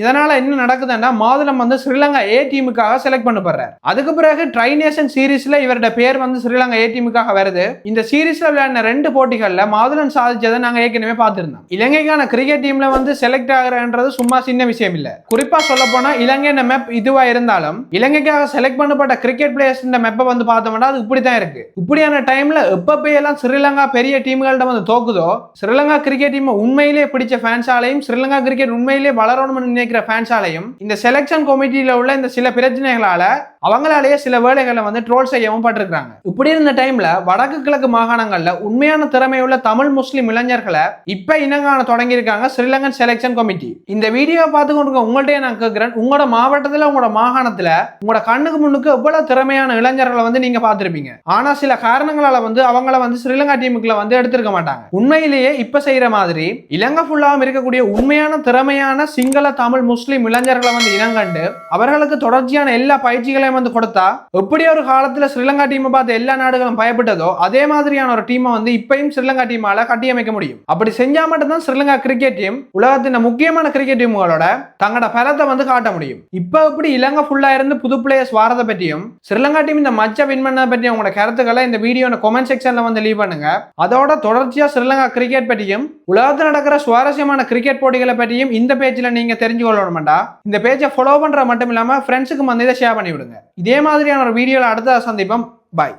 இதனால என்ன நடக்குதுன்னா மாதுளம் வந்து ஸ்ரீலங்கா ஏ டீமுக்காக செலக்ட் பண்ணப்படுறாரு. அதுக்கு பிறகு ட்ரை நேஷன் சீரீஸ்ல இவருடைய பேர் வந்து ஸ்ரீலங்கா ஏ டீமுக்காக வருது. இந்த சீரீஸ்ல விளையாடின 2 போட்டிகள்ல மாதுளம் சாதிச்சதை நாங்க ஏற்கனவே பார்த்திருந்தோம். இலங்கைக்கான கிரிக்கெட் டீம்ல வந்து செலக்ட் ஆகுறன்றது சும்மா சின்ன விஷயம் இல்ல. குறிப்பா சொல்ல போனா இலங்கை மேப் இதுவா இருந்தாலும் இலங்கைக்காக செலக்ட் பண்ணப்பட்ட கிரிக்கெட் பிளேயர்ஸ் மேப்பை வந்து பார்த்தோம்னா அது இப்படித்தான் இருக்கு. இப்படியான டைம்ல எப்ப எல்லாம் ஸ்ரீலங்கா பெரிய டீம்கள்ட்ட வந்து தோக்குதோ ஸ்ரீலங்கா கிரிக்கெட் டீம் உண்மையிலேயே பிடிச்ச ஃபேன்ஸாலையும் ஸ்ரீலங்கா கிரிக்கெட் உண்மையிலேயே வளரணும்னு நினைக்கிற ஃபேன்ஸாலையும் இந்த செலக்ஷன் கமிட்டியில உள்ள இந்த சில பிரச்சனைகளால அவங்களாலேயே சில வேலைகளை வந்து ட்ரோல் செய்யவும் பட்டிருக்காங்க. இப்படி இருந்த டைம்ல வடக்கு கிழக்கு மாகாணங்கள்ல உண்மையான திறமையுள்ள தமிழ் முஸ்லிம் இளைஞர்களை இப்ப இனங்காண தொடங்கி இருக்காங்க ஸ்ரீலங்கன் செலக்ஷன் கமிட்டி. இந்த வீடியோவை பார்த்து கொண்டு உங்கள்கிட்ட நான் கேட்கிறேன், உங்களோட மாவட்டத்துல உங்களோட மாகாணத்துல உங்களோட கண்ணுக்கு முன்னுக்கு எவ்வளவு திறமையான இளைஞர்களை வந்து நீங்க பார்த்திருப்பீங்க. ஆனா சில காரணங்களால வந்து அவங்கள வந்து ஸ்ரீலங்கா டீமுக்குள்ள வந்து எடுத்திருக்க மாட்டாங்க. உண்மையிலேயே இப்ப செய்யற மாதிரி இலங்கை ஃபுல்லாவும் இருக்கக்கூடிய உண்மையான திறமையான சிங்கள தமிழ் முஸ்லிம் இளைஞர்களை வந்து இனங்கண்டு அவர்களுக்கு தொடர்ச்சியான எல்லா பயிற்சிகளையும் வந்து கொடுத்தா எப்படி ஒரு காலத்துல ஸ்ரீலங்கா டீமை பார்த்து எல்லா நாடுகளும் பயப்பட்டதோ அதே மாதிரியான ஒரு டீமை வந்து இப்பயும் ஸ்ரீலங்கா டீமால கட்டியமைக்க முடியும். அப்படி செஞ்சா மட்டும்தான் ஸ்ரீலங்கா கிரிக்கெட் டீம் உலகத்தின் முக்கியமான கிரிக்கெட் டீமுகளோட தங்களோட பலத்தை வந்து காட்ட முடியும். இப்ப எப்படி இலங்கை ஃபுல்லா இருந்து புது பிளேயர்ஸ் வாரதை பற்றியும் ஸ்ரீலங்கா டீம் இந்த மச்ச வின் பண்ணதை பற்றியும் உங்களோட கருத்துக்களை இந்த வீடியோ கமெண்ட் செக்ஷன்ல வந்து லீவ் பண்ணுங்க. அதோட தொடர்ச்சியா ஸ்ரீலங்கா கிரிக்கெட் பற்றியும் உலகத்தில் நடக்கிற சுவாரஸ்யமான கிரிக்கெட் போட்டிகளை பற்றியும் இந்த பேஜ்ல நீங்க தெரிஞ்சு கொள்ளணும்டா இந்த பேஜை ஃபாலோ பண்ற மட்டும் இல்லாம ஃப்ரெண்ட்ஸுக்கு வந்து இதை ஷேர் பண்ணி விடுங்க. இதே மாதிரியான ஒரு வீடியோல அடுத்த சந்திப்போம். பாய்.